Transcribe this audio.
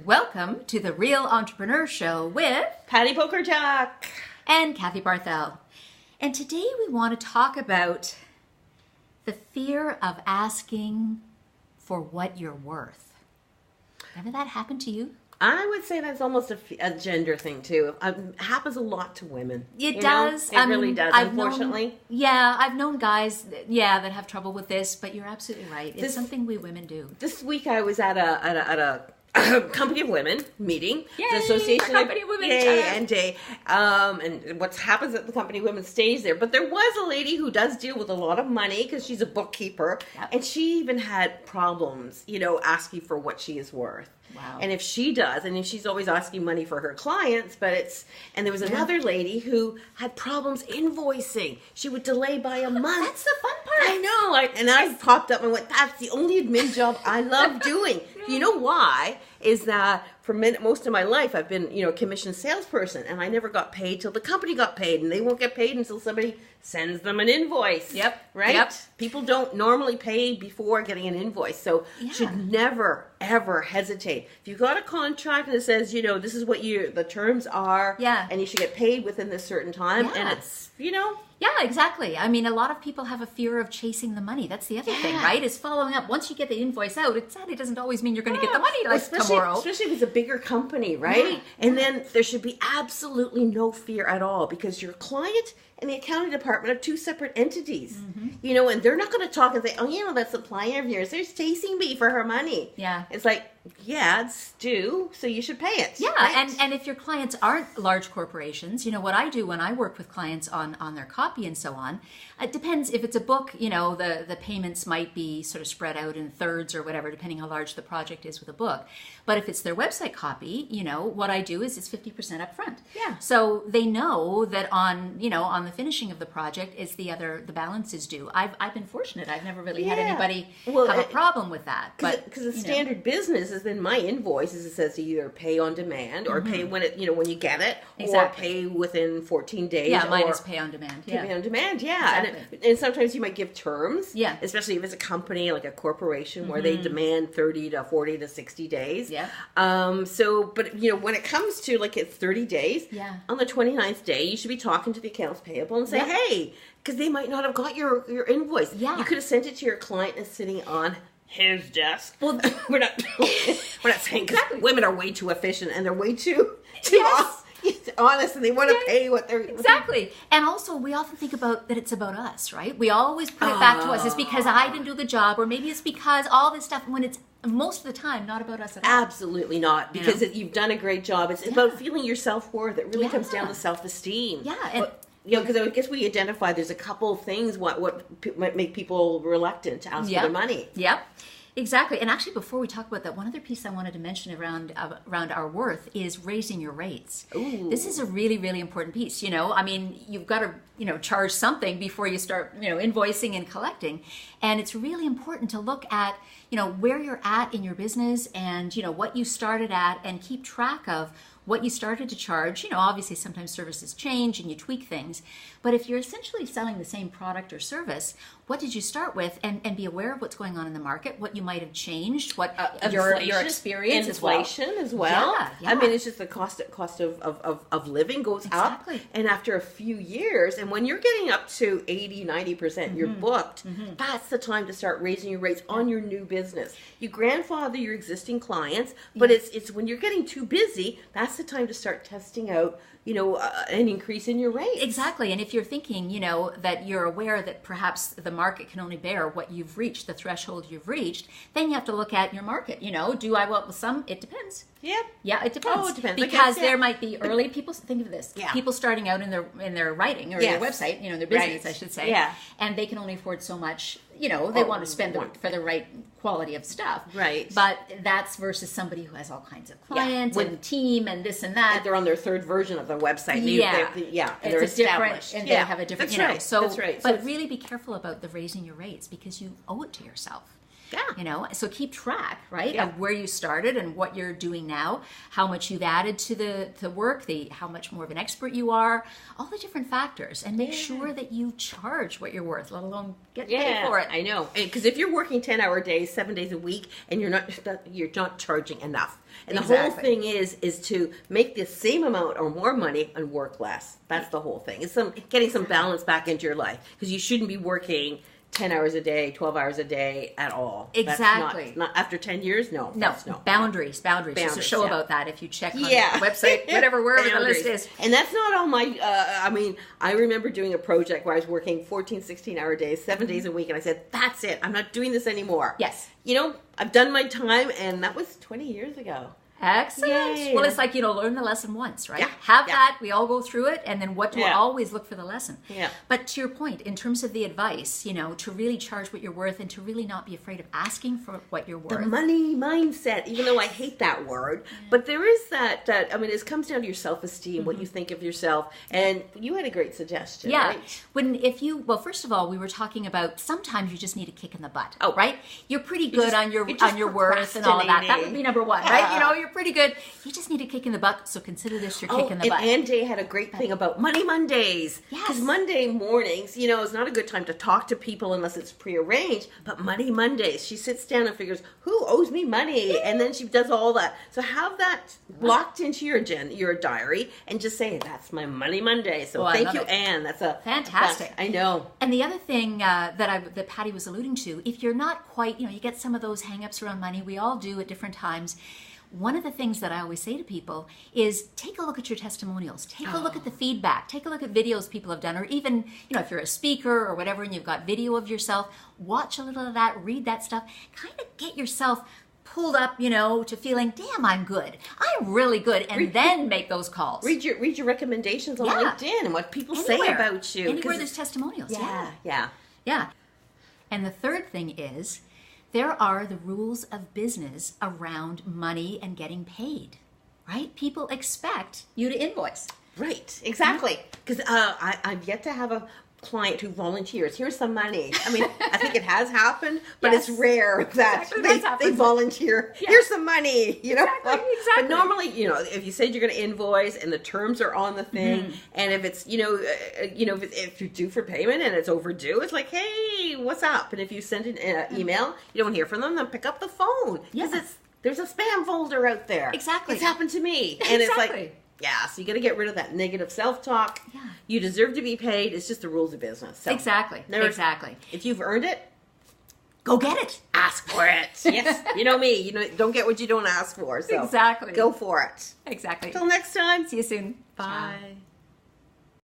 Welcome to the Real Entrepreneur Show with Patti Pokerjack and Kathy Barthel. And today we want to talk about the fear of asking for what you're worth. Ever that happen to you? I would say that's almost a gender thing too. Happens a lot to women. It does. It really does, unfortunately. I've known guys that have trouble with this, but you're absolutely right. It's something we women do. This week I was at a Company of Women meeting. Yay, the Association Company of Women. And what happens at the Company of Women stays there. But there was a lady who does deal with a lot of money because she's a bookkeeper. Yep. And she even had problems, asking for what she is worth. Wow. And if she does, and if she's always asking money for her clients, and there was another lady who had problems invoicing. She would delay by a month. That's the fun part. I know. I popped up and went, that's the only admin job I love doing. You know why? Is that for most of my life, I've been, a commission salesperson, and I never got paid till the company got paid, and they won't get paid until somebody sends them an invoice. Yep. Right? Yep. People don't normally pay before getting an invoice, so should never, ever hesitate. If you got a contract and it says, this is what the terms are, and you should get paid within this certain time, and it's, Yeah, exactly. I mean, a lot of people have a fear of chasing the money. That's the other thing, right? Is following up. Once you get the invoice out, it sadly doesn't always mean you're going to get the money tomorrow. Especially if it's a bigger company, right? Yeah. And then there should be absolutely no fear at all because your client and the accounting department are two separate entities, and they're not going to talk and say, that supplier of yours, they're chasing me for her money. Yeah. It's like, it's due, so you should pay it. Yeah, right? and if your clients aren't large corporations, what I do when I work with clients on their copy and so on, it depends. If it's a book, the payments might be sort of spread out in thirds or whatever, depending how large the project is with a book. But if it's their website copy, what I do is it's 50% up front. Yeah. So they know that on the finishing of the project is the balance is due. I've been fortunate. I've never really had anybody have a problem with that. Because the standard business is in my invoices, it says either pay on demand or pay when when you get it, or pay within 14 days. Yeah, mine is pay on demand. Pay on demand, Exactly. And sometimes you might give terms. Yeah. Especially if it's a company like a corporation where they demand 30 to 40 to 60 days. Yeah. But when it comes to it's 30 days, on the 29th day, you should be talking to the accounts payable and say, hey, because they might not have got your invoice. Yeah. You could have sent it to your client and sitting on his desk. Well, we're not saying because women are way too efficient and they're way too honest, and they want to pay what they're exactly. And also, we often think about that it's about us, right? We always put it back to us. It's because I didn't do the job, or maybe it's because all this stuff. When it's most of the time not about us at all. Absolutely not, because you've done a great job. It's about feeling your self-worth. It really comes down to self-esteem. Yeah. And, because I guess we identify there's a couple of things what might make people reluctant to ask for their money. Yep. Exactly. And actually, before we talk about that, one other piece I wanted to mention around our worth is raising your rates. Ooh. This is a really, really important piece. I mean, you've got to, charge something before you start, invoicing and collecting. And it's really important to look at, where you're at in your business and, what you started at, and keep track of what you started to charge. Obviously sometimes services change and you tweak things, but if you're essentially selling the same product or service, what did you start with? And be aware of what's going on in the market, what you might have changed, what your experience inflation as well. Yeah. I mean, it's just the cost of living goes up, and after a few years, and when you're getting up to 80-90%, you're booked. That's the time to start raising your rates on your new business. You grandfather your existing clients, but it's when you're getting too busy, that's the time to start testing out an increase in your rate. Exactly. And if you're thinking, that you're aware that perhaps the market can only bear what you've reached, the threshold you've reached, then you have to look at your market. Do I want with some? It depends. Yep. Yeah, it depends. Oh, it depends. Because there might be early people. Think of this: people starting out in their writing or their website, their business, I should say. Yeah. And they can only afford so much. They want to spend for the right quality of stuff. Right. But that's versus somebody who has all kinds of clients and team and this and that. And they're on their third version of the website. And they're established. And they have a different. That's right. So, that's right. But really be careful about the raising your rates because you owe it to yourself. Yeah. So keep track, right, Yeah. of where you started and what you're doing now, how much you've added to the work, how much more of an expert you are, all the different factors, and make sure that you charge what you're worth, let alone get paid for it. I know, because if you're working 10-hour days, 7 days a week, and you're not charging enough. And the whole thing is to make the same amount or more money and work less. That's the whole thing. It's getting some balance back into your life, because you shouldn't be working 10 hours a day, 12 hours a day at all. Exactly. That's not after 10 years, no. Boundaries. There's a show about that if you check on the website, wherever the list is. And that's not all my, I remember doing a project where I was working 14, 16-hour days, 7 days a week, and I said, that's it. I'm not doing this anymore. Yes. I've done my time, and that was 20 years ago. Excellent. Yay. Well, it's like, learn the lesson once, right? Yeah. Have that. We all go through it. And then what do we always look for the lesson? Yeah. But to your point, in terms of the advice, to really charge what you're worth and to really not be afraid of asking for what you're worth. The money mindset, even though I hate that word, but there is that it comes down to your self-esteem, what you think of yourself. And you had a great suggestion, right? First of all, we were talking about sometimes you just need a kick in the butt, oh, right? You're pretty good on your worth and all of that. That would be number one, right? You're pretty good. You just need a kick in the butt, so consider this your kick in the butt. And Jay had a great thing about Money Mondays. Because Monday mornings, is not a good time to talk to people unless it's prearranged, but Money Mondays, she sits down and figures, who owes me money? And then she does all that. So have that locked into your diary and just say, that's my Money Monday. So thank you, Anne. That's a fantastic. I know. And the other thing that Patti was alluding to, if you're not quite, you get some of those hang-ups around money, we all do at different times. One of the things that I always say to people is take a look at your testimonials. Take a look at the feedback. Take a look at videos people have done, or even, if you're a speaker or whatever and you've got video of yourself, watch a little of that, read that stuff, kind of get yourself pulled up, to feeling, damn, I'm good. I'm really good. And then make those calls. Read your recommendations on LinkedIn and what people say about you. Anywhere there's testimonials. Yeah. And the third thing is, there are the rules of business around money and getting paid, right? People expect you to invoice. Right, exactly. Because I've yet to have a client who volunteers. Here's some money. I think it has happened, but it's rare that they volunteer. Yeah. Here's some money. Exactly. But normally, if you said you're going to invoice and the terms are on the thing, and if it's if you're due for payment and it's overdue, it's like, hey, what's up? And if you send an email, you don't hear from them, then pick up the phone because there's a spam folder out there. Exactly. It's happened to me, and it's like. Yeah, so you got to get rid of that negative self-talk. Yeah. You deserve to be paid. It's just the rules of business. So exactly. If you've earned it, go get it. Ask for it. Yes. You know me. Don't get what you don't ask for. So exactly. Go for it. Exactly. Till next time. See you soon. Bye.